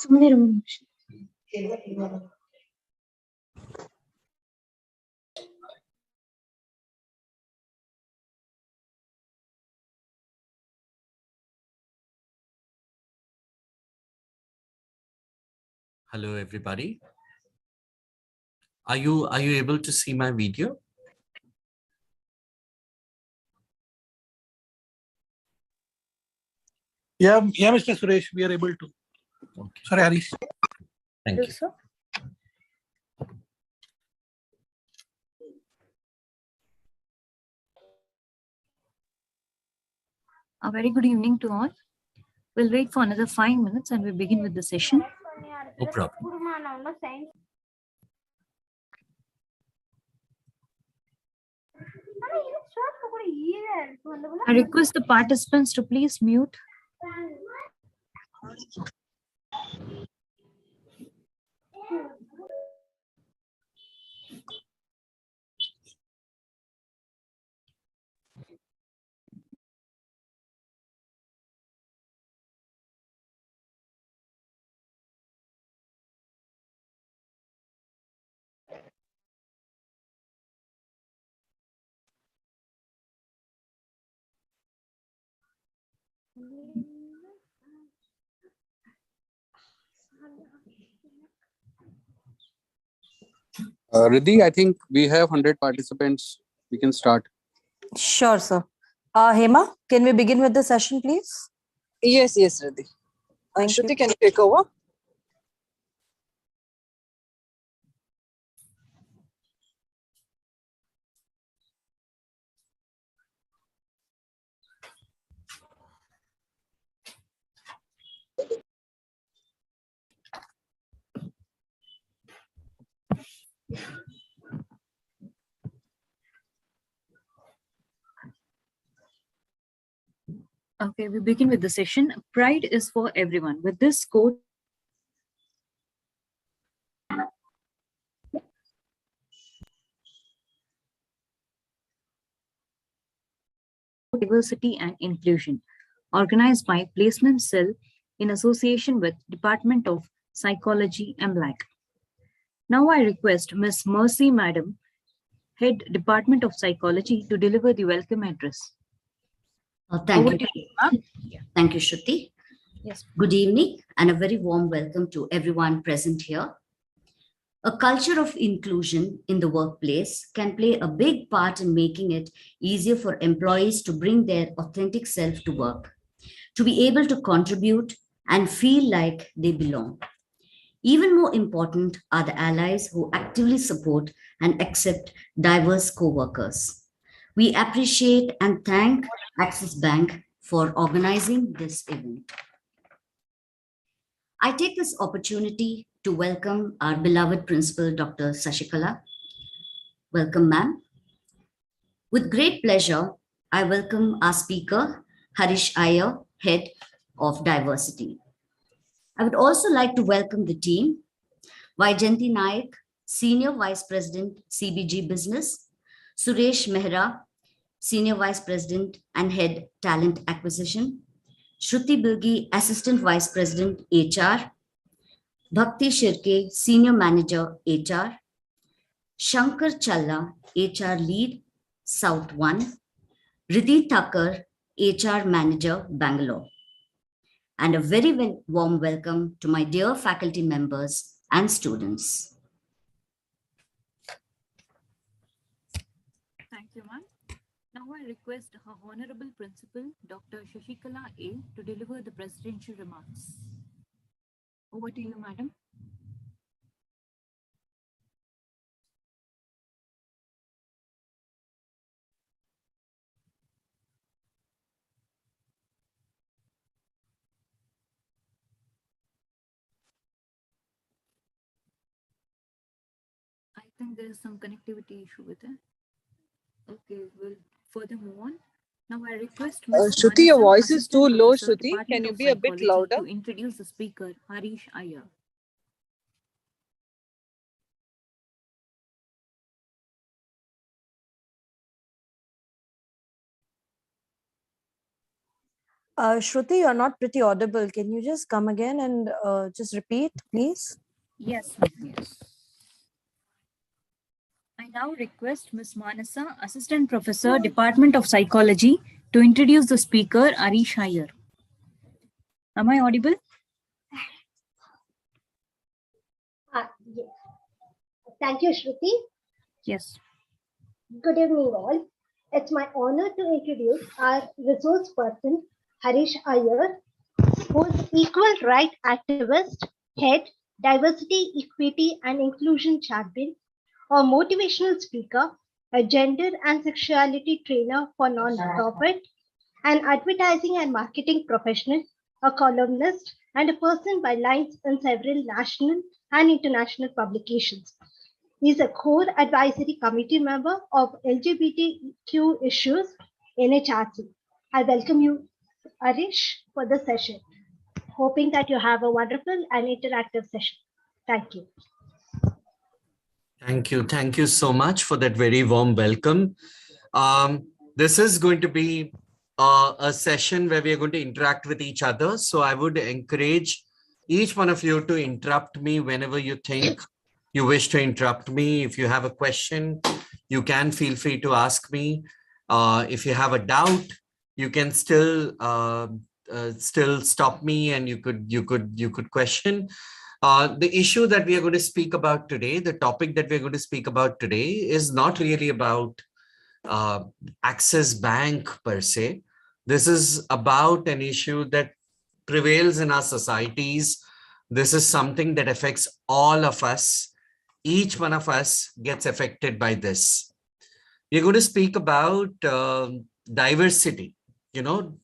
ಸುಮ್ಮನೆ ಇರು. Hello, everybody. Are you able to see my video? Yeah, Mr. Suresh, we are able to. Okay. Sorry, Harish. Thank you. Sir. A very good evening to all. We'll wait for another 5 minutes and we'll begin with the session. No problem. I request the participants to please mute. Riddhi, I think we have 100 participants. We can start. Sure, sir. Hema, can we begin with the session, please? Yes, Riddhi. Thank Shruti, you. can you take over? Okay, we begin with the session. Pride is for everyone. With this quote, diversity and inclusion, organized by Placement Cell in association with Department of Psychology, MLAC. Now I request Ms. Mercy Madam, Head Department of Psychology, to deliver the welcome address. Thank Over you. to you, ma'am. Thank you, Shruti. Yes. Good evening and a very warm welcome to everyone present here. A culture of inclusion in the workplace can play a big part in making it easier for employees to bring their authentic self to work, to be able to contribute and feel like they belong. Even more important are the allies who actively support and accept diverse co-workers. We appreciate and thank Axis Bank for organizing this event. I take this opportunity to welcome our beloved principal, Dr. Sashikala. Welcome, ma'am. With great pleasure, I welcome our speaker, Harish Iyer, Head of Diversity. I would also like to welcome the team, Vaijanti Naik, Senior Vice President, CBG Business, Suresh Mehra, Senior Vice President and Head Talent Acquisition, Shruti Bilgi, Assistant Vice President, HR, Bhakti Shirke, Senior Manager, HR, Shankar Challa, HR Lead, South 1, Riddhi Thakkar, HR Manager, Bangalore. And a very warm welcome to my dear faculty members and students. Thank you, ma'am. Now I request her Honorable Principal, Dr. Shashikala A, to deliver the presidential remarks. Over to you, madam. I think there is some connectivity issue with it. Okay, we'll further move on. Now I request Ms. Shruti, your Manasa, voice is too Assistant low, Professor, Shruti. Department Can you of be a bit Psychology, louder? to introduce the speaker, Harish Iyer. Shruti, you're not pretty audible. Can you just come again and just repeat, please? Yes, yes. I now request Ms. Manasa, Assistant Professor, Department of Psychology, to introduce the speaker, Arish Iyer. Am I audible? Yes. Thank you, Shruti. Yes. Good evening, all. It's my honor to introduce our resource person, Harish Iyer, who's equal right activist, head, diversity, equity, and inclusion champion, a motivational speaker, a gender and sexuality trainer for non-profit, an advertising and marketing professional, a columnist, and a person by lines in several national and international publications. He is a core advisory committee member of LGBTQ issues in HRC. I welcome you, Arish, for the session. Hoping that you have a wonderful and interactive session. Thank you. Thank you. Thank you so much for that very warm welcome. This is going to be a session where we are going to interact with each other. So I would encourage each one of you to interrupt me whenever you think you wish to interrupt me. If you have a question, you can feel free to ask me. If you have a doubt, you can still stop me and you could question. The issue that we are going to speak about today, the topic that we're going to speak about today is not really about Axis Bank per se. This is about an issue that prevails in our societies. This is something that affects all of us. Each one of us gets affected by this. We're going to speak about diversity. You know,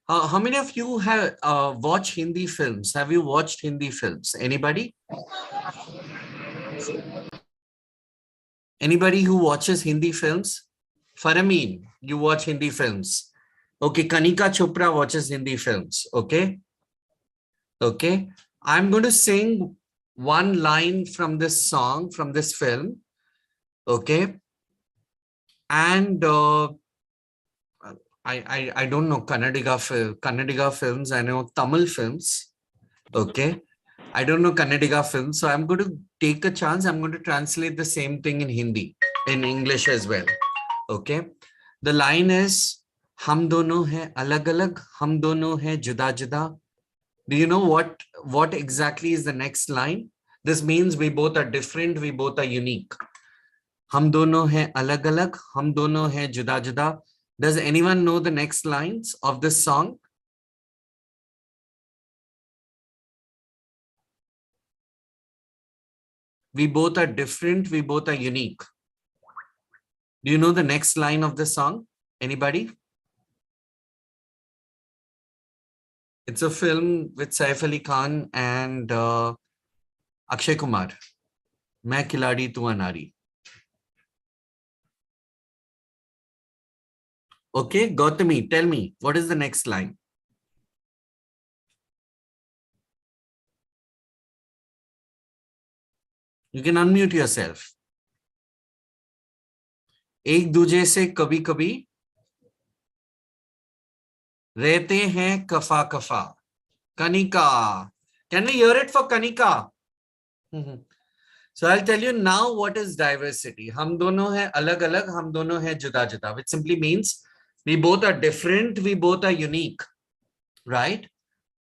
how many of you have watched Hindi films? Have you watched Hindi films? Anybody? Anybody who watches Hindi films? Farameen, you watch Hindi films. Okay, Kanika Chopra watches Hindi films. Okay. Okay. I'm going to sing one line from this song, from this film. Okay. And I don't know Kannadiga films. I know Tamil films. Okay. I don't know Kannadiga films. So I'm going to take a chance. I'm going to translate the same thing in Hindi, in English as well. Okay. The line is, Hum dono hai alag alag, hum dono hai juda juda. Do you know what exactly is the next line? This means we both are different. We both are unique. Hum dono hai alag alag, hum dono hai juda juda. Does anyone know the next lines of this song? We both are different. We both are unique. Do you know the next line of the song? Anybody? It's a film with Saif Ali Khan and Akshay Kumar. Main Khiladi Tu Anari. Okay, Gautami, tell me, what is the next line? You can unmute yourself. एक दूजे से कभी कभी रहते हैं कफा कफा. Kanika. Can we hear it for Kanika? So I'll tell you now what is diversity. हम दोनों हैं अलग अलग, हम दोनों हैं जुदा जुदा, which simply means we both are different, we both are unique, right?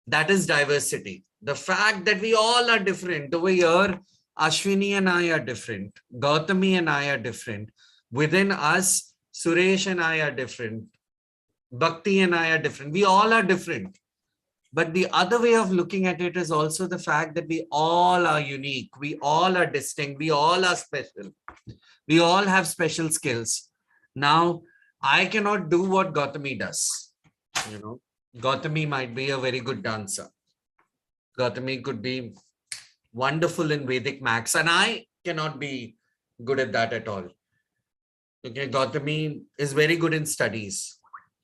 That is diversity. The fact that we all are different. Over here, Ashwini and I are different. Gautami and I are different. Within us, Suresh and I are different. Bhakti and I are different. We all are different. But the other way of looking at it is also the fact that we all are unique. We all are distinct. We all are special. We all have special skills. Now, I cannot do what Gautami does. You know, Gautami might be a very good dancer. Gautami could be wonderful in Vedic maths, and I cannot be good at that at all. Okay, Gautami is very good in studies.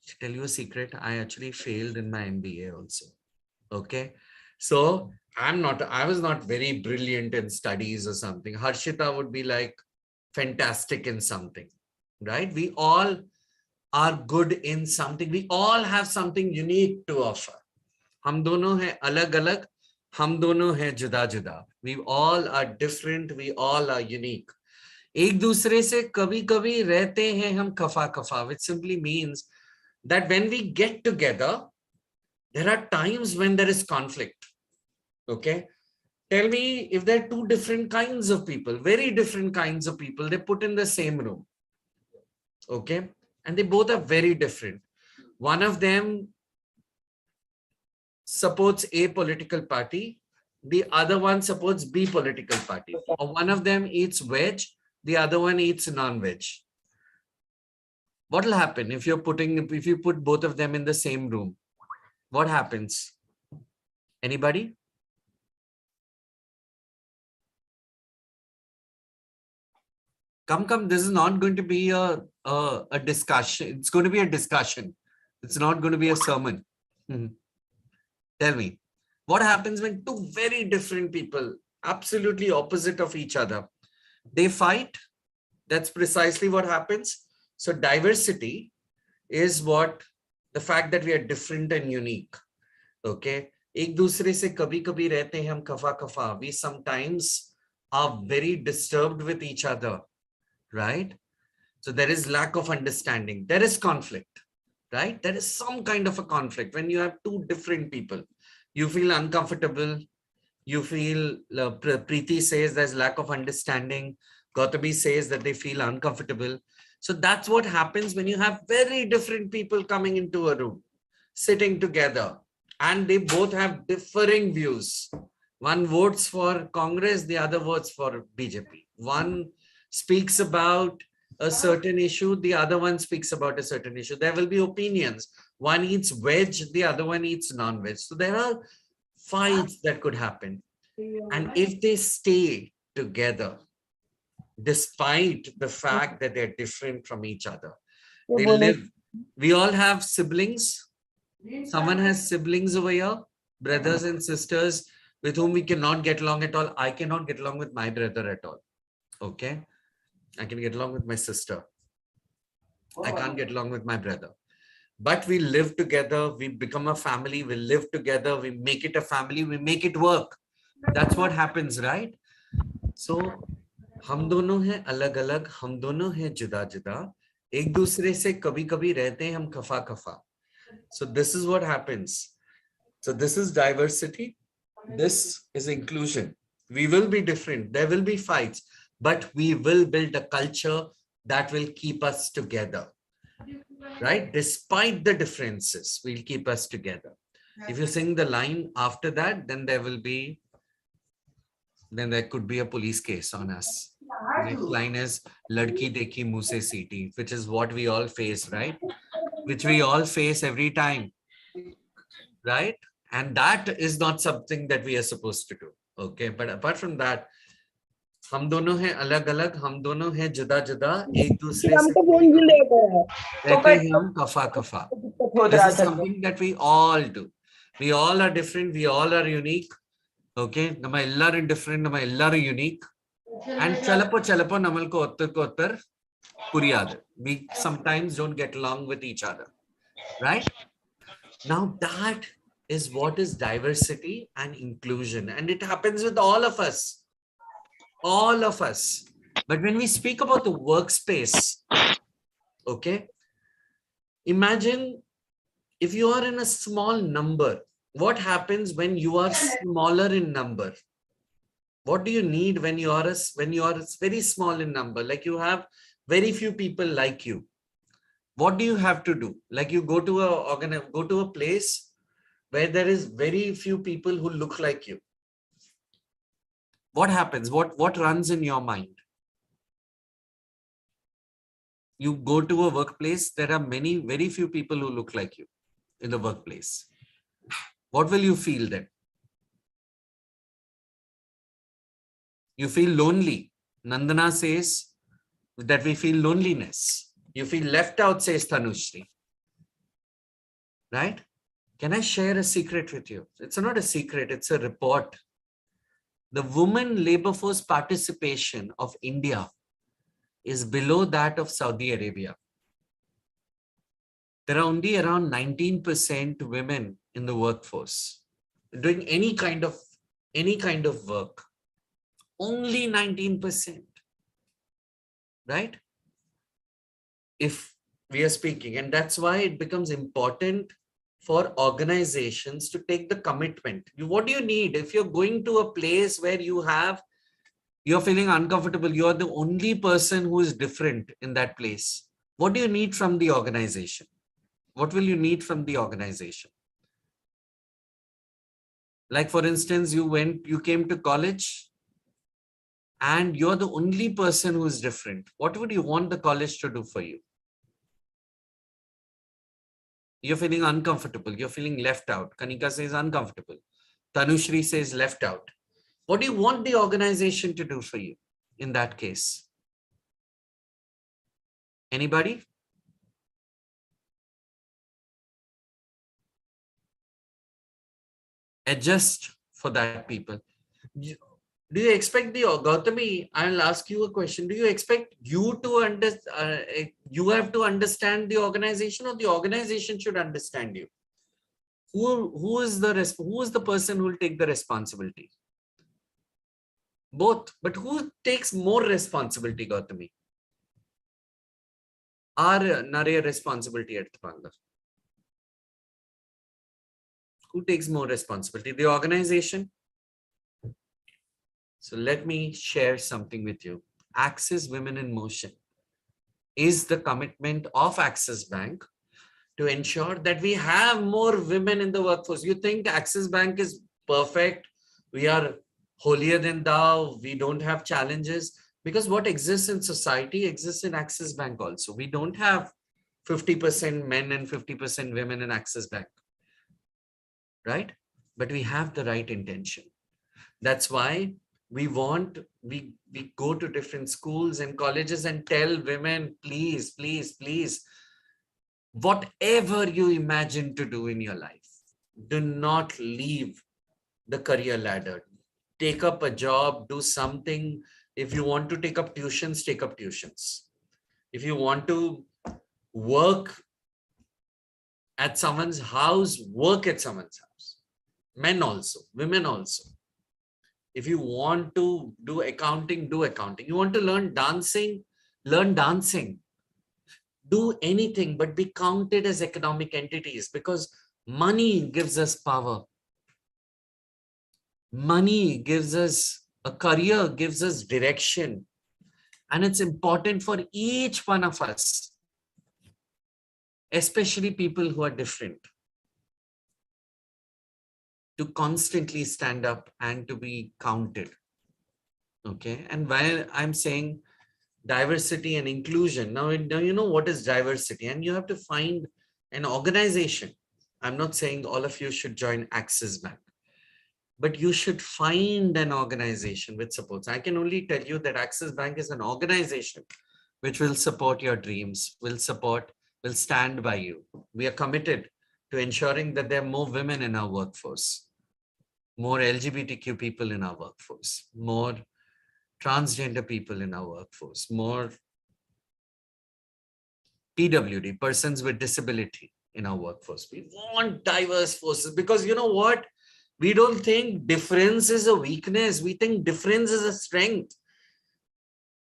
To tell you a secret, I actually failed in my MBA also. Okay, so I was not very brilliant in studies or something. Harshita would be like fantastic in something, right? We all are good in something. We all have something unique to offer. हम दोनों हैं अलग अलग, हम दोनों हैं जुदा जुदा. We all are different, we all are unique. एक दूसरे से कभी कभी रहते हैं हम खफा खफा, which simply means that when we get together, there are times when there is conflict. Okay? Tell me, if there are two different kinds of people, very different kinds of people, they put in the same room. Okay? And they both are very different. One of them supports A political party, the other one supports B political party. Or one of them eats veg, the other one eats non-veg. What will happen if you put both of them in the same room? What happens? Anybody? Come, this is not going to be a discussion. It's going to be a discussion. It's not going to be a sermon. Tell me, what happens when two very different people, absolutely opposite of each other, they fight? That's precisely what happens. So diversity is what the fact that we are different and unique. Okay. एक दूसरे से कभी कभी रहते हैं हम खफा खफा. We sometimes are very disturbed with each other, right? So there is lack of understanding. There is conflict, right? There is some kind of a conflict when you have two different people. You feel uncomfortable. You feel, Preeti says there's lack of understanding. Gautami says that they feel uncomfortable. So that's what happens when you have very different people coming into a room, sitting together, and they both have differing views. One votes for Congress, the other votes for BJP. One speaks about a certain issue, the other one speaks about a certain issue. There will be opinions. One eats veg, the other one eats non-veg. So there are fights that could happen. And if they stay together, despite the fact that they're different from each other, they live. We all have siblings. Someone has siblings over here, brothers and sisters with whom we cannot get along at all. I cannot get along with my brother at all. Okay. I can get along with my sister. I can't get along with my brother. But we live together. We become a family. We live together. We make it a family. We make it work. That's what happens, right? So, हम दोनों हैं अलग अलग, हम दोनों हैं जुदा जुदा, एक दूसरे से कभी कभी रहते हैं हम खफा खफा. So this is what happens. So this is diversity. This is inclusion. We will be different. There will be fights, but we will build a culture that will keep us together, right? Despite the differences, we'll keep us together. If you sing the line after that, then there could be a police case on us. Next line is ladki dekhi muh se seeti, which is what we all face, right? Which we all face every time, right? And that is not something that we are supposed to do. Okay, but apart from that, हम दोनों हैं अलग अलग, हम दोनों हैं जुदा जुदा, एक दूसरे से रहते हैं हम कफा कफा. This is something that we all do. We all are different. We all are unique. Okay, nama ellaru different, nama ellaru unique. And chalapo namalko ottar puriyadu. We sometimes don't get along with each other, right? Now that is what is diversity and inclusion, and it happens with all of us. All of us. But when we speak about the workspace, okay, imagine if you are in a small number, what happens when you are smaller in number? What do you need when you are very small in number? Like you have very few people like you. What do you have to do? Like you go to a place where there is very few people who look like you. What happens? What runs in your mind? You go to a workplace, there are very few people who look like you in the workplace. What will you feel then? You feel lonely. Nandana says that we feel loneliness. You feel left out, says Tanushri. Right? Can I share a secret with you? It's not a secret, it's a report. The women labor force participation of India is below that of Saudi Arabia. there are only around 19% women in the workforce doing any kind of work. Only 19%, right? If we are speaking, and that's why it becomes important for organizations to take the commitment. What do you need if you're going to a place where you're feeling uncomfortable, you're the only person who is different in that place? What do you need from the organization? What will you need from the organization? Like, for instance, you came to college and you're the only person who is different. What would you want the college to do for you? You're feeling uncomfortable. You're feeling left out. Kanika says uncomfortable. Tanushri says left out. What do you want the organization to do for you in that case? Anybody? Adjust for that, people. Do you expect Gautami, I'll ask you a question. Do you expect you have to understand the organization, or the organization should understand you? Who is the person who will take the responsibility? Both, but who takes more responsibility, Gautami? Nare responsibility at Panga. Who takes more responsibility? The organization. So let me share something with you. Axis Women in Motion is the commitment of Axis Bank to ensure that we have more women in the workforce. You think Axis Bank is perfect? We are holier than thou. We don't have challenges, because what exists in society exists in Axis Bank also. We don't have 50% men and 50% women in Axis Bank, right? But we have the right intention. That's why we go to different schools and colleges and tell women, please, please, please, whatever you imagine to do in your life, do not leave the career ladder. Take up a job, do something. If you want to take up tuitions, take up tuitions. If you want to work at someone's house, work at someone's house. Men also, women also. If you want to do accounting, do accounting. You want to learn dancing, learn dancing. Do anything, but be counted as economic entities, because money gives us power. Money gives us a career, gives us direction. And it's important for each one of us, especially people who are different, to constantly stand up and to be counted. Okay. And while I'm saying diversity and inclusion, now you know what is diversity, and you have to find an organization. I'm not saying all of you should join Axis Bank, but you should find an organization which supports. I can only tell you that Axis Bank is an organization which will support your dreams, will stand by you. We are committed to ensuring that there are more women in our workforce, more LGBTQ people in our workforce, more transgender people in our workforce, more PWD, persons with disability, in our workforce. We want diverse forces, because you know what? We don't think difference is a weakness. We think difference is a strength.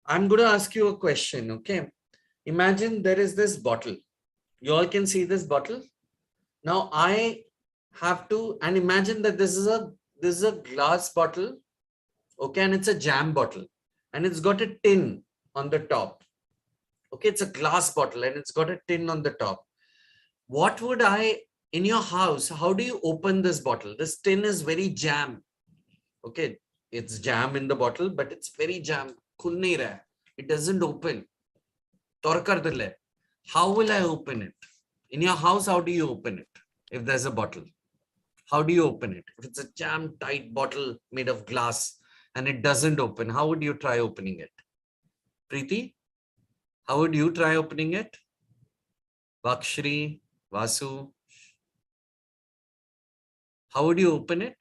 I'm going to ask you a question, okay? Imagine there is this bottle. You all can see this bottle. Now I have to, and imagine that this is a glass bottle, okay, and it's a jam bottle, and it's got a tin on the top. Okay, it's a glass bottle and it's got a tin on the top. What would in your house, how do you open this bottle? This tin is very jam. Okay, it's jam in the bottle, but it's very jam. Khul nahi raha. It doesn't open. Tor kar dil hai. How will I open it? In your house, how do you open it? If there's a bottle, how do you open it? If it's a jam tight bottle made of glass and it doesn't open, how would you try opening it? Preeti, how would you try opening it? Vakshri, Vasu, how would you open it?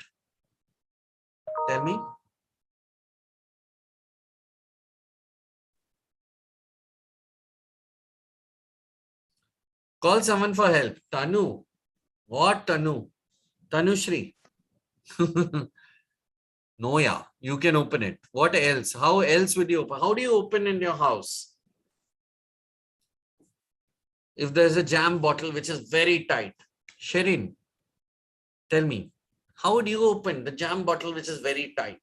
Tell me. Call someone for help. Tanu. What Tanu? Tanushri. No, yeah, you can open it. What else? How else would you open? How do you open in your house? If there's a jam bottle which is very tight. Sherin, tell me, how would you open the jam bottle which is very tight?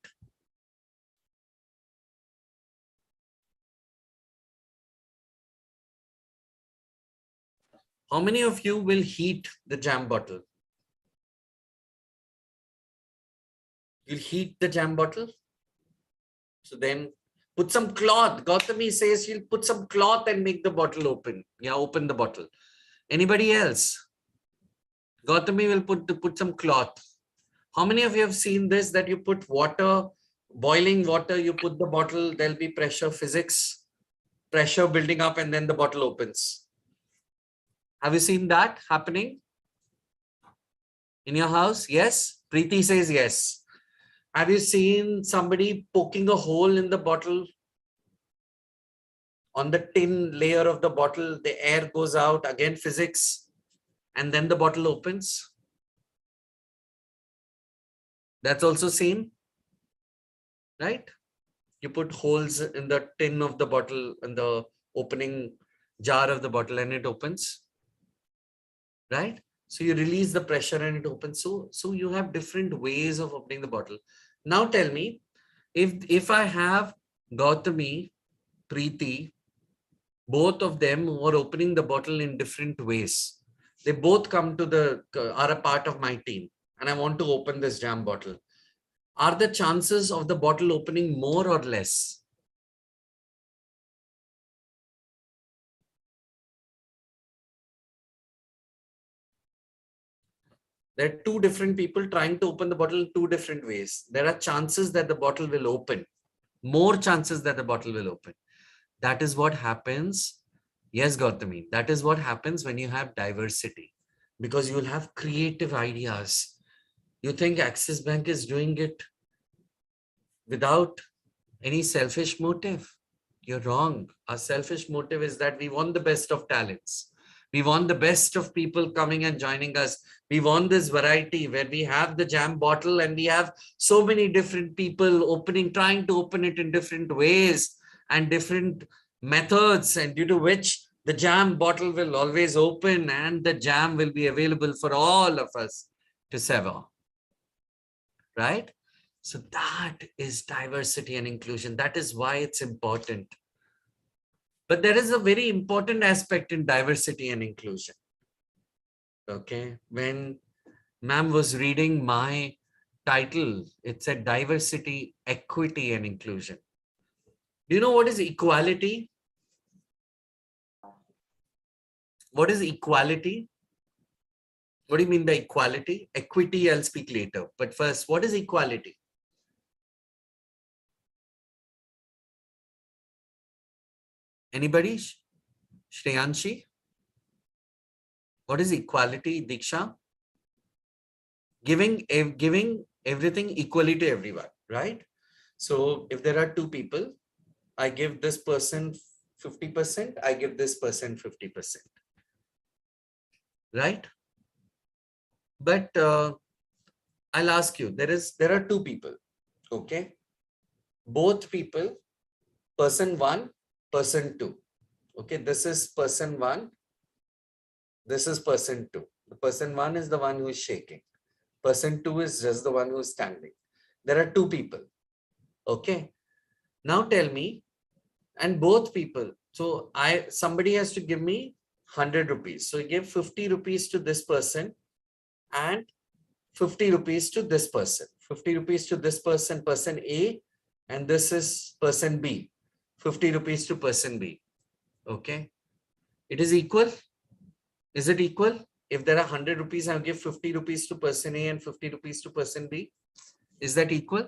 How many of you will heat the jam bottle? You'll heat the jam bottle. So then put some cloth. Gautami says you'll put some cloth and make the bottle open. Yeah, open the bottle. Anybody else? Gautami will put some cloth. How many of you have seen this, that you put water, boiling water, you put the bottle, there'll be pressure physics, pressure building up, and then the bottle opens. Have you seen that happening in your house? Yes? Preeti says yes. Have you seen somebody poking a hole in the bottle? On the tin layer of the bottle, the air goes out, again physics, and then the bottle opens. That's also seen, right? You put holes in the tin of the bottle, in the opening jar of the bottle, and it opens, right? So you release the pressure and it opens. So you have different ways of opening the bottle. Now tell me, if I have Gautami, Preeti, both of them who are opening the bottle in different ways, they both come to are a part of my team, and I want to open this jam bottle. Are the chances of the bottle opening more or less? There are two different people trying to open the bottle in two different ways. There are chances that the bottle will open, more chances that the bottle will open. That is what happens. Yes, Gautami, that is what happens when you have diversity, because you will have creative ideas. You think Axis Bank is doing it without any selfish motive? You're wrong. Our selfish motive is that we want the best of talents. We want the best of people coming and joining us. We want this variety where we have the jam bottle and we have so many different people trying to open it in different ways and different methods, and due to which the jam bottle will always open and the jam will be available for all of us to savor. Right? So that is diversity and inclusion. That is why it's important. But there is a very important aspect in diversity and inclusion. Okay. When ma'am was reading my title, it said diversity, equity, and inclusion. Do you know what is equality? What is equality? What do you mean by equality? Equity, I'll speak later. But first, what is equality? Anybody? Shreyanshi? What is equality, Diksha? Giving everything equally to everyone, right? So if there are two people, I give this person 50%, I give this person 50%. Right? But I'll ask you, there are two people, okay? Both people, person one, person two. Okay, this is person one, this is person two. The person one is the one who is shaking. Person two is just the one who is standing. There are two people. Okay. Now tell me, and both people, so somebody has to give me 100 rupees. So you give 50 rupees to this person and 50 rupees to this person. 50 rupees to this person, person A, and this is person B. 50 rupees to person B. Okay. It is equal. Is it equal? If there are 100 rupees, I'll give 50 rupees to person A and 50 rupees to person B. Is that equal?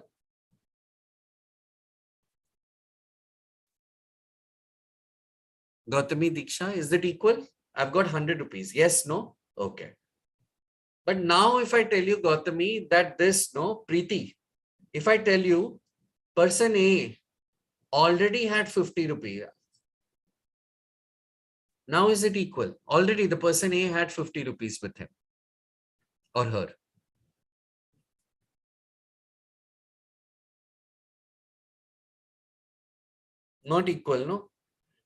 Gautami, Diksha, is it equal? I've got 100 rupees. Yes, no? Okay. But now if I tell you, Gautami, that Preeti, if I tell you person A already had 50 rupees. Now is it equal? Already the person A had 50 rupees with him or her. Not equal, no?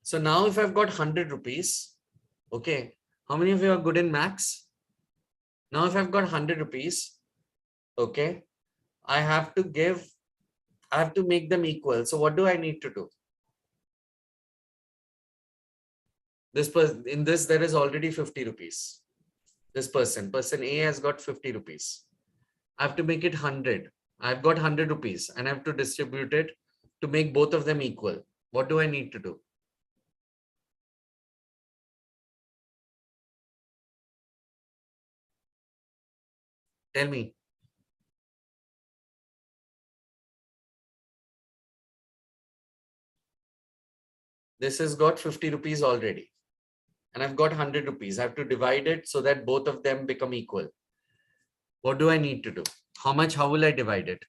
So now if I've got 100 rupees, okay, how many of you are good in maths? Now if I've got 100 rupees, okay, I have to make them equal. So what do I need to do? In this, there is already 50 rupees. This person A has got 50 rupees. I have to make it 100. I've got 100 rupees and I have to distribute it to make both of them equal. What do I need to do? Tell me. This has got 50 rupees already. And I've got 100 rupees. I have to divide it so that both of them become equal. What do I need to do? How will I divide it?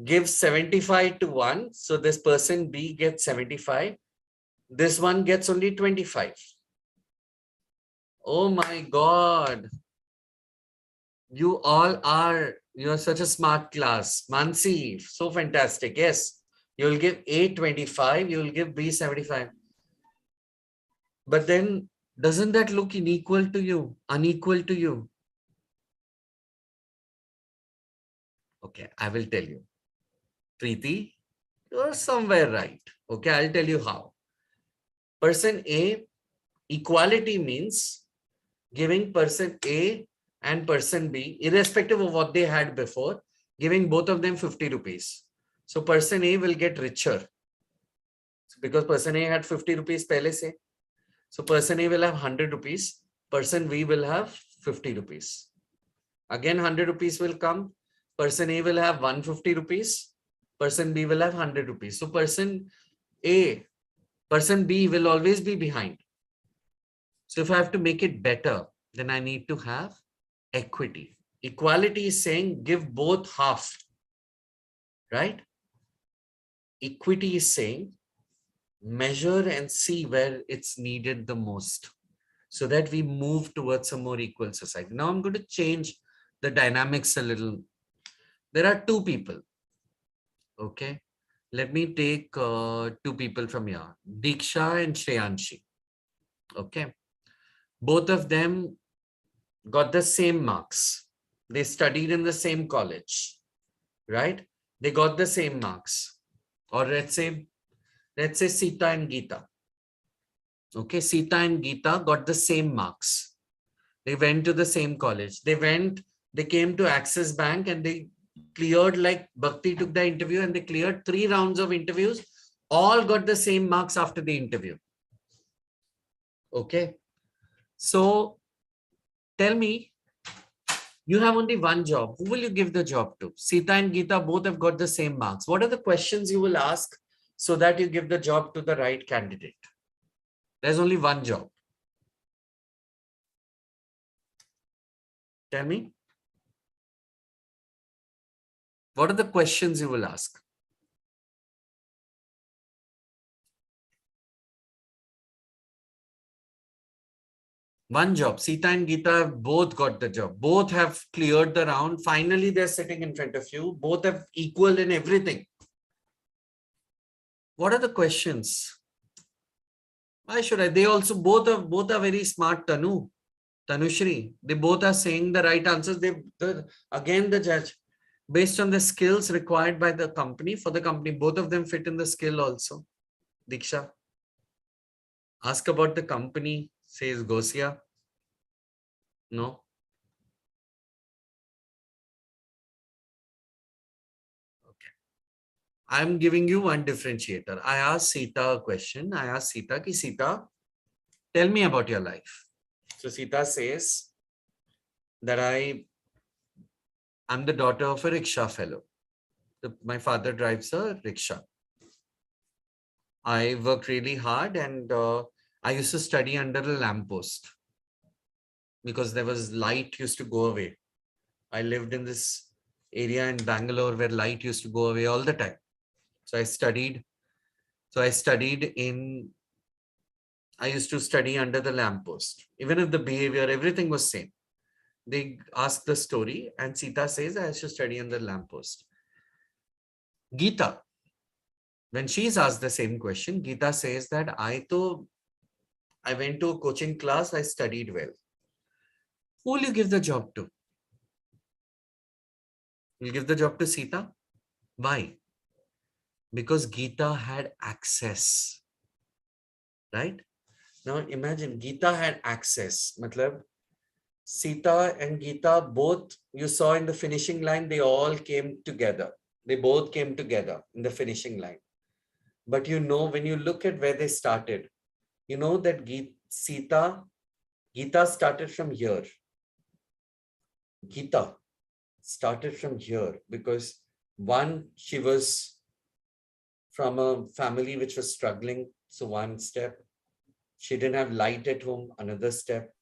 Give 75 to one. So this person B gets 75. This one gets only 25. Oh my God. You're such a smart class. Mansi, so fantastic. Yes, you'll give A 25, you'll give B 75. But then doesn't that look unequal to you? Okay, I will tell you. Preeti, you're somewhere right. Okay, I'll tell you how. Person A, equality means giving person A and person B, irrespective of what they had before, giving both of them 50 rupees. So person A will get richer. Because person A had 50 rupees pehle se. So person A will have 100 rupees. Person B will have 50 rupees. Again 100 rupees will come. Person A will have 150 rupees. Person B will have 100 rupees. So person B will always be behind. So if I have to make it better, then I need to have equity. Equality is saying give both half, right? Equity is saying measure and see where it's needed the most so that we move towards a more equal society. Now I'm going to change the dynamics a little. There are two people. Okay. Let me take two people from here, Diksha and Shreyanshi. Okay. Both of them got the same marks. They studied in the same college, right? They got the same marks. Or let's say Sita and Geeta. Okay, Sita and Geeta got the same marks. They went to the same college. They came to Axis Bank and they cleared, like Bhakti took the interview and they cleared 3 rounds of interviews. All got the same marks after the interview. Okay. So tell me, you have only one job. Who will you give the job to? Sita and Geeta both have got the same marks. What are the questions you will ask so that you give the job to the right candidate? There's only one job. Tell me. What are the questions you will ask? One job. Sita and Geeta have both got the job. Both have cleared the round. Finally, they're sitting in front of you. Both have equal in everything. What are the questions? Why should I? They also both are very smart. Tanushri. They both are saying the right answers. Again, the judge, based on the skills required by the company, for the company, both of them fit in the skill also. Diksha. Ask about the company, says Gosia. No. Okay. I'm giving you one differentiator. I asked Sita a question. I asked Sita, ki Sita, tell me about your life. So Sita says that I'm the daughter of a rickshaw fellow. My father drives a rickshaw. I work really hard and I used to study under a lamppost because there was light used to go away. I lived in this area in Bangalore where light used to go away all the time. So I studied I used to study under the lamppost. Even if the behavior, everything was same. They ask the story and Sita says, I used to study under the lamppost. Gita, when she's asked the same question, Gita says that I went to a coaching class, I studied well. Who will you give the job to? You'll give the job to Sita? Why? Because Gita had access, right? Now imagine Gita had access. Matlab, Sita and Gita both, you saw in the finishing line, they all came together. They both came together in the finishing line. But you know, when you look at where they started, you know that Gita started from here. Gita started from here because one, she was from a family which was struggling. So one step, she didn't have light at home, another step.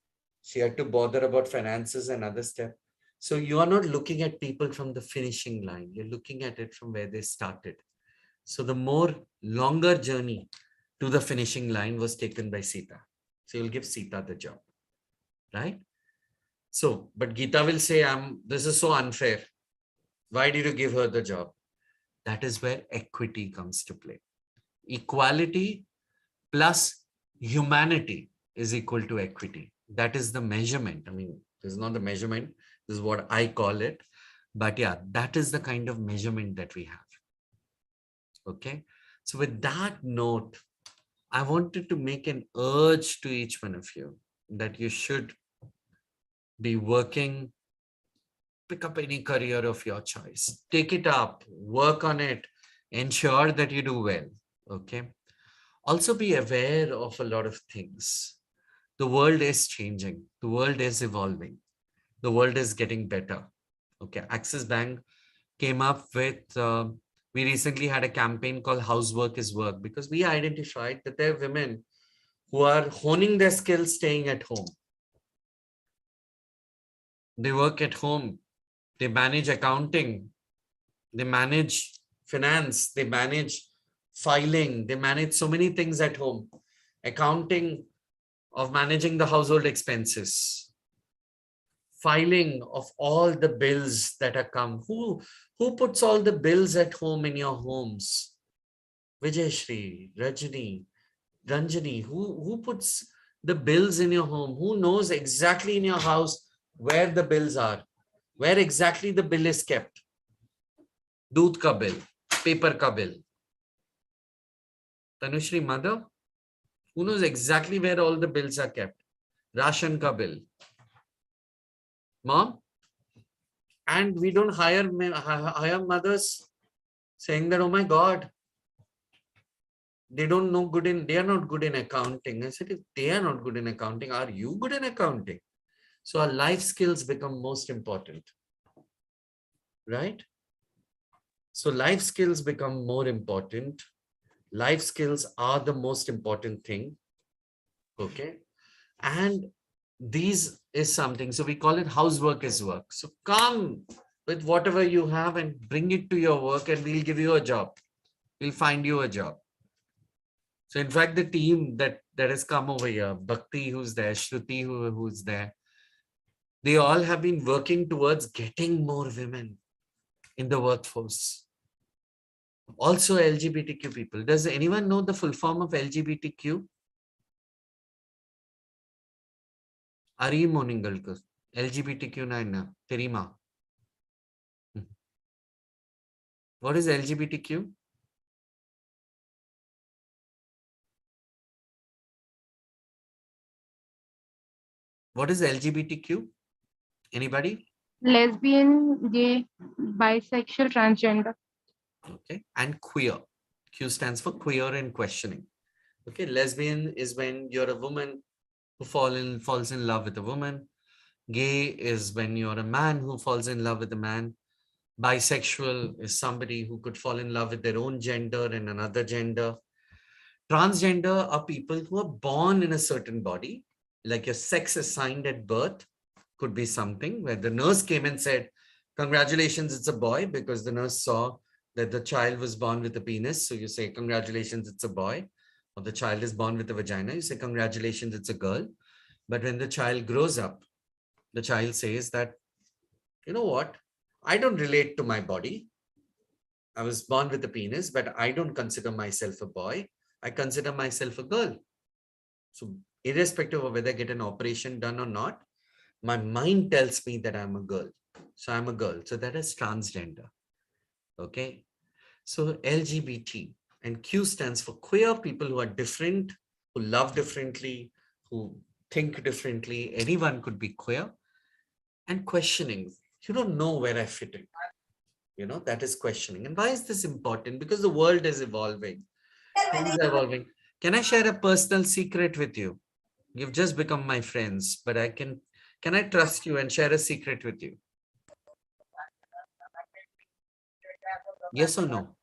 She had to bother about finances, another step. So you are not looking at people from the finishing line. You're looking at it from where they started. So the more longer journey to the finishing line was taken by Sita. So you'll give Sita the job, right? So, but Gita will say, this is so unfair. Why did you give her the job? That is where equity comes to play. Equality plus humanity is equal to equity. That is the measurement. I mean, this is not the measurement. This is what I call it. But yeah, that is the kind of measurement that we have. Okay. So with that note, I wanted to make an urge to each one of you that you should be working, pick up any career of your choice, take it up, work on it, ensure that you do well. Okay. Also be aware of a lot of things. The world is changing. The world is evolving. The world is getting better. Okay. Axis Bank came up with, we recently had a campaign called Housework is Work, because we identified that there are women who are honing their skills staying at home. They work at home. They manage accounting. They manage finance. They manage filing. They manage so many things at home. Accounting of managing the household expenses. Filing of all the bills that are come. Who puts all the bills at home in your homes? Vijayashri, Ranjani, who puts the bills in your home? Who knows exactly in your house where the bills are? Where exactly the bill is kept? Doodh ka bill, paper ka bill. Tanushri, mother, who knows exactly where all the bills are kept? Ration ka bill. Mom? And we don't hire mothers saying that, oh my God, they don't know they are not good in accounting. I said, if they are not good in accounting, are you good in accounting? So our life skills become most important, right? So life skills become more important. Life skills are the most important thing. Okay. And these is something, so we call it housework is work. So come with whatever you have and bring it to your work and we'll give you a job. We'll find you a job. So in fact, the team that has come over here, Bhakti who's there, Shruti who's there, they all have been working towards getting more women in the workforce. Also LGBTQ people. Does anyone know the full form of LGBTQ? Ari Moningalkar. LGBTQ na Terima. What is LGBTQ? What is LGBTQ? Anybody? Lesbian, gay, bisexual, transgender. Okay. And queer. Q stands for queer and questioning. Okay. Lesbian is when you're a woman who falls in love with a woman. Gay is when you're a man who falls in love with a man. Bisexual is somebody who could fall in love with their own gender and another gender. Transgender are people who are born in a certain body, like your sex assigned at birth could be something where the nurse came and said, congratulations, it's a boy, because the nurse saw that the child was born with a penis. So you say, congratulations, it's a boy. or the child is born with a vagina, you say, congratulations, it's a girl. But when the child grows up, the child says that, you know what? I don't relate to my body. I was born with a penis, but I don't consider myself a boy. I consider myself a girl. So irrespective of whether I get an operation done or not, my mind tells me that I'm a girl. So I'm a girl. So that is transgender. Okay. So LGBT and Q stands for queer, people who are different, who love differently, who think differently. Anyone could be queer. And questioning. You don't know where I fit in. You know, that is questioning. And why is this important? Because the world is evolving. Things are evolving. Can I share a personal secret with you? You've just become my friends, but can I trust you and share a secret with you? Yes or no?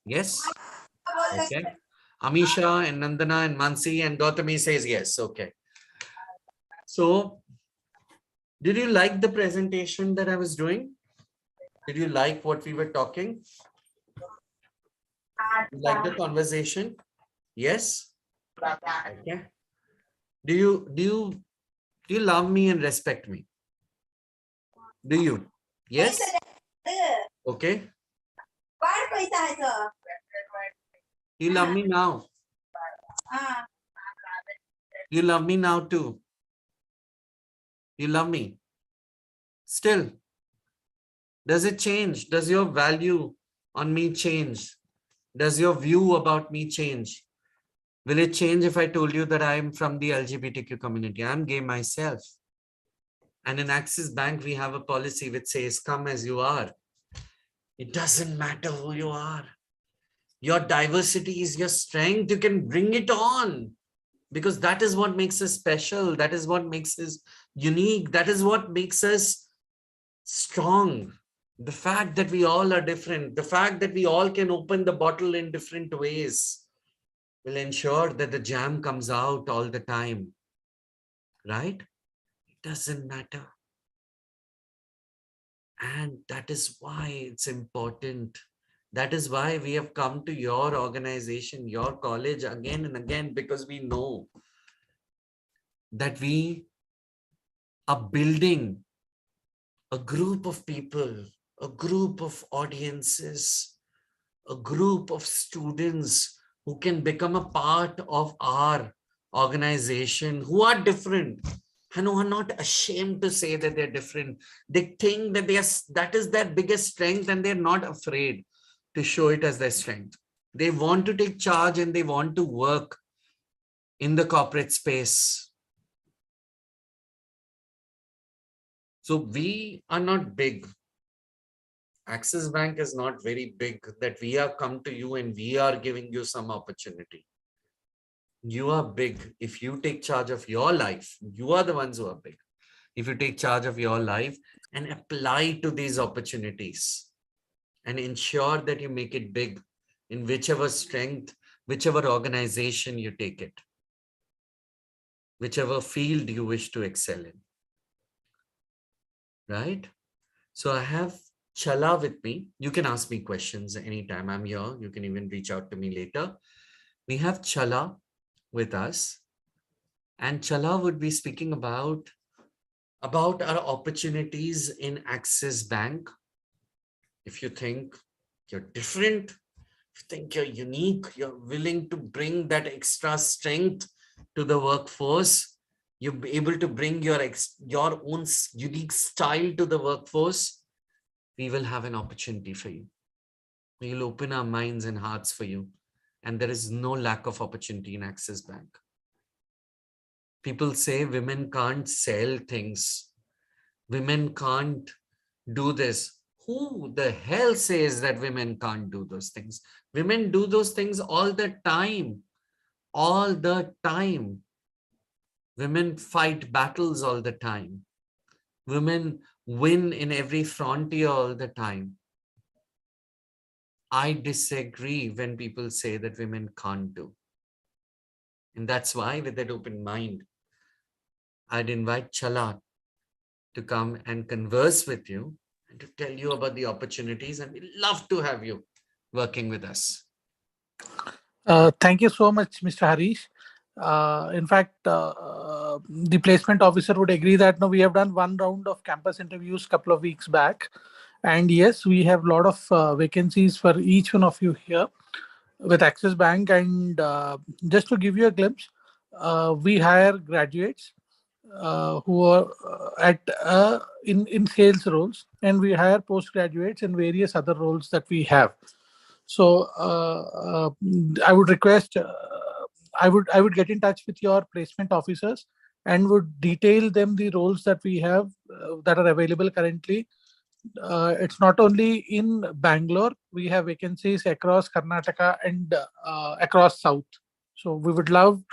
Yes? Okay. Amisha and Nandana and Mansi and Gautami says yes. Okay. So, did you like the presentation that I was doing? Did you like what we were talking? You like the conversation? Yes? Okay. Do you love me and respect me? Do you? Yes? Okay. You love me now. You love me now too. You love me. Still. Does it change? Does your value on me change? Does your view about me change? Will it change if I told you that I am from the LGBTQ community? I'm gay myself. And in Axis Bank, we have a policy which says, come as you are. It doesn't matter who you are. Your diversity is your strength. You can bring it on because that is what makes us special. That is what makes us unique. That is what makes us strong. The fact that we all are different, the fact that we all can open the bottle in different ways will ensure that the jam comes out all the time, right? It doesn't matter. And that is why it's important. That is why we have come to your organization, your college again and again, because we know that we are building a group of people, a group of audiences, a group of students who can become a part of our organization, who are different and who are not ashamed to say that they're different. They think that that is their biggest strength and they're not afraid to show it as their strength. They want to take charge and they want to work in the corporate space. So we are not big. Axis Bank is not very big that we have come to you and we are giving you some opportunity. You are big. If you take charge of your life, you are the ones who are big. If you take charge of your life and apply to these opportunities and ensure that you make it big in whichever strength, whichever organization you take it, whichever field you wish to excel in, right? So I have Chala with me. You can ask me questions anytime. I'm here. You can even reach out to me later. We have Chala with us, and Chala would be speaking about our opportunities in Axis Bank. If you think you're different, if you think you're unique, you're willing to bring that extra strength to the workforce, you'll be able to bring your own unique style to the workforce, we will have an opportunity for you. We'll open our minds and hearts for you. And there is no lack of opportunity in Axis Bank. People say women can't sell things. Women can't do this. Who the hell says that women can't do those things? Women do those things all the time. All the time. Women fight battles all the time. Women win in every frontier all the time. I disagree when people say that women can't do. And that's why, with that open mind, I'd invite Chala to come and converse with you and to tell you about the opportunities, and we love to have you working with us. Thank you so much, Mr. Harish. In fact, the placement officer would agree that no, we have done one round of campus interviews couple of weeks back, and yes, we have a lot of vacancies for each one of you here with Axis Bank. And just to give you a glimpse, we hire graduates who are in sales roles, and we hire postgraduates in various other roles that we have. So I would request, I would get in touch with your placement officers and would detail them the roles that we have that are available currently. It's not only in Bangalore, we have vacancies across Karnataka and across South. So we would love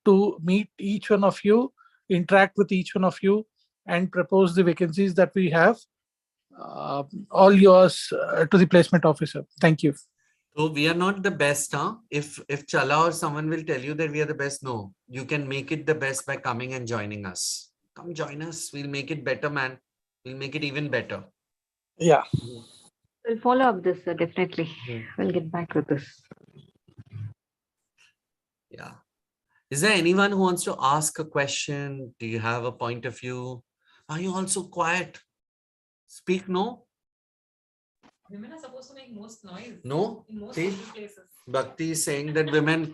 to meet each one of you, interact with each one of you, and propose the vacancies that we have. All yours to the placement officer. Thank you. So we are not the best, huh? If Chala or someone will tell you that we are the best, no. You can make it the best by coming and joining us. Come join us. We'll make it better, man. We'll make it even better. Yeah. We'll follow up this, definitely. Hmm. We'll get back with this. Yeah. Is there anyone who wants to ask a question? Do you have a point of view? Are you also quiet? Speak, no? Women are supposed to make most noise. No? In most See? public places. Bhakti is saying that women,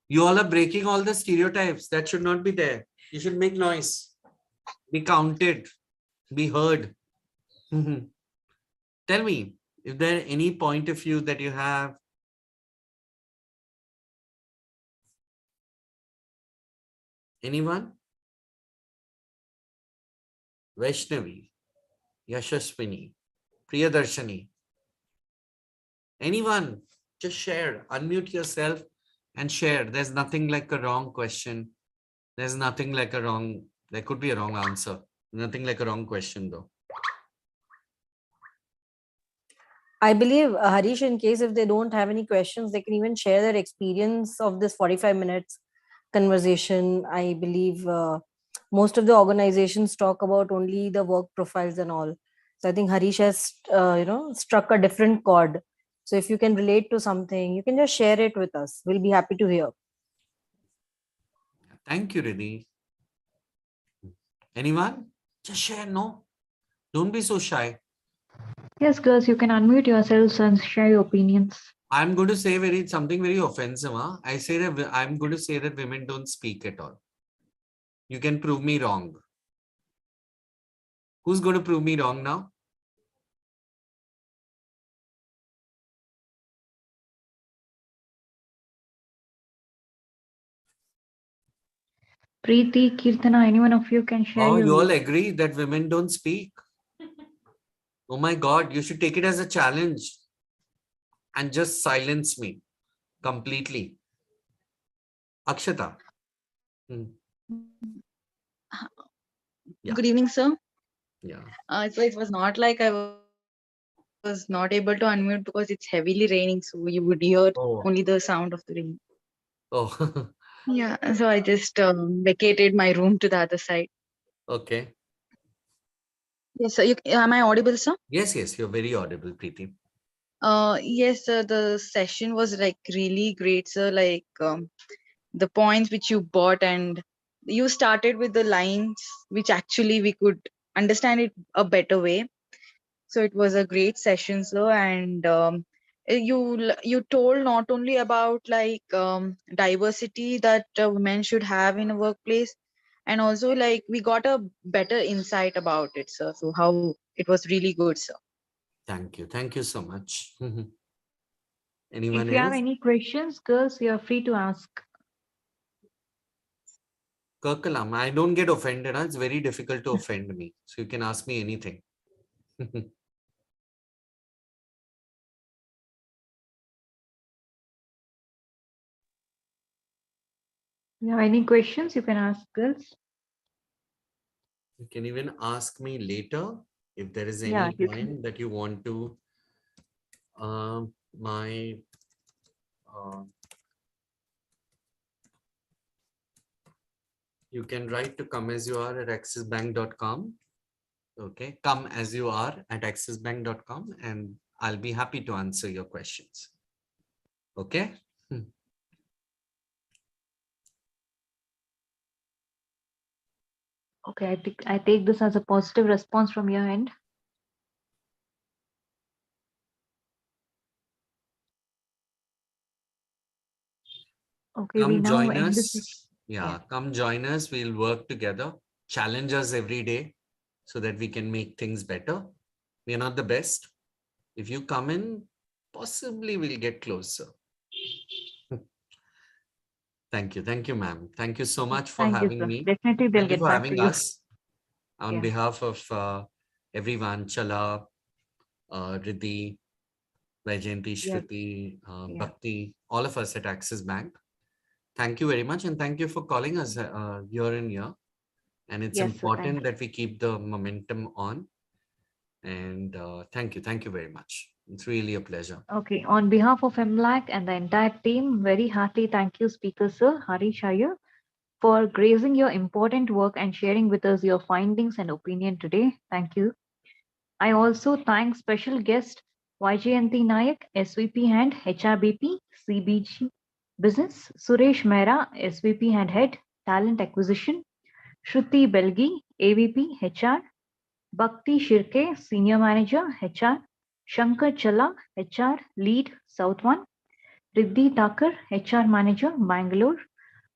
you all are breaking all the stereotypes. That should not be there. You should make noise. Be counted. Be heard. Tell me, if there any point of view that you have. Anyone? Vaishnavi, Yashaswini, Priyadarshani. Anyone? Just share. Unmute yourself and share. There's nothing like a wrong question. There's nothing like a wrong, there could be a wrong answer. Nothing like a wrong question though. I believe, Harish, in case if they don't have any questions, they can even share their experience of this 45 minutes conversation. I believe most of the organizations talk about only the work profiles and all. So I think Harish has, struck a different chord. So if you can relate to something, you can just share it with us. We'll be happy to hear. Thank you, Riddhi. Anyone? Just share, no? Don't be so shy. Yes, girls, you can unmute yourselves and share your opinions. I'm going to say something very offensive. Huh? I say that I'm going to say that women don't speak at all. You can prove me wrong. Who's going to prove me wrong now? Preeti, Kirtana, anyone of you can share Oh, your you all views. agree that women don't speak? Oh my God, you should take it as a challenge and just silence me completely. Akshata. Yeah. Good evening, sir. Yeah. So it was not like I was not able to unmute because it's heavily raining, so you would hear Oh. only the sound of the rain. Oh. Yeah, so I just vacated my room to the other side. Okay. Yes, sir. Am I audible, sir? Yes, you're very audible, Preeti. Yes, sir. The session was like really great, sir. Like the points which you brought, and you started with the lines which actually we could understand it a better way. So it was a great session, sir. And you told not only about like diversity that women should have in a workplace, and also like we got a better insight about it, sir. So how it was really good, sir. Thank you. Thank you so much. Anyone If you have else? any questions, girls, you are free to ask. Kirkalam, I don't get offended. Huh? It's very difficult to offend me. So you can ask me anything. If you have any questions, you can ask, girls. You can even ask me later if there is Yeah, any you can. point that you want to. My you can write to come as you are at axisbank.com Okay, come as you are at axisbank.com and I'll be happy to answer your questions. Okay. Okay, I take this as a positive response from your end. Okay, we Come now join end this. us. Yeah, come join us. We'll work together, challenge us every day so that we can make things better. We are not the best. If you come in, possibly we'll get closer. Thank you. Thank you, ma'am. Thank you so much for Thank you, having sir. me. Definitely, they'll Thank you get for back to having you. us. On Yeah. behalf of everyone, Chala, Riddhi, Vaijayanti, Yeah. Shruti, Yeah. Bhakti, all of us at Axis Bank. Thank you very much. And thank you for calling us year in year. And it's Yes, sir. Thank important you. that we keep the momentum on. And thank you. Thank you very much. It's really a pleasure. Okay, on behalf of MLAC and the entire team, very heartily thank you, Speaker Sir Harish Iyer, for gracing your important work and sharing with us your findings and opinion today. Thank you. I also thank special guest Vaijayanti Nayak, SVP and HRBP, CBG Business, Suresh Mehra, SVP and Head, Talent Acquisition, Shruti Belgi, AVP, HR, Bhakti Shirke, Senior Manager, HR, Shankar Challa, HR, Lead, South 1, Riddhi Thakur, HR Manager, Bangalore.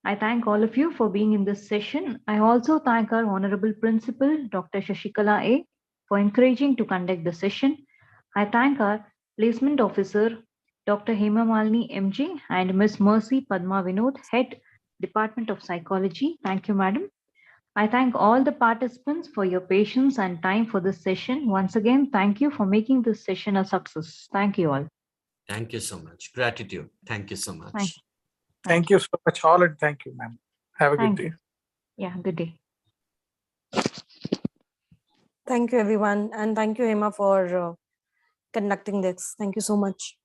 I thank all of you for being in this session. I also thank our Honorable Principal, Dr. Shashikala A, for encouraging to conduct the session. I thank our Placement Officer, Dr. Hema Malini MJ, and Ms. Mercy Padma Vinod, Head, Department of Psychology. Thank you, Madam. I thank all the participants for your patience and time for this session. Once again, thank you for making this session a success. Thank you all. Thank you so much. Gratitude. Thank you so Thank much. you. Thank you so much, all, and thank you, ma'am. Have a good Thank day. you. Yeah, good day. Thank you, everyone. And thank you, Hema, for conducting this. Thank you so much.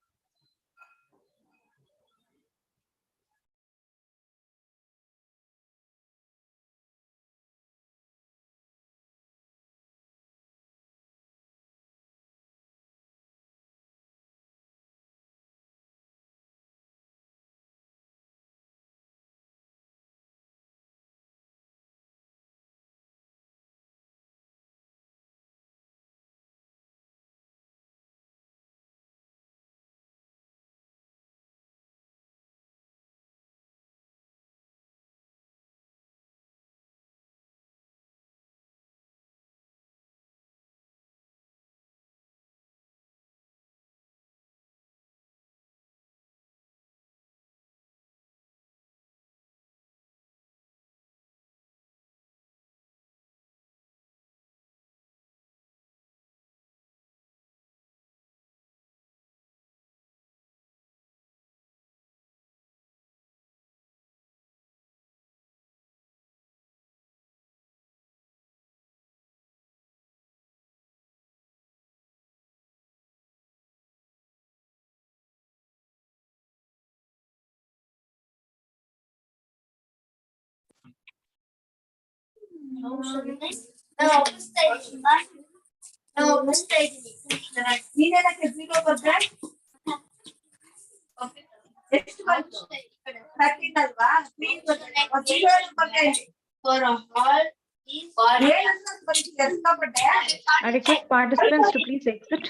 I request participants to please exit.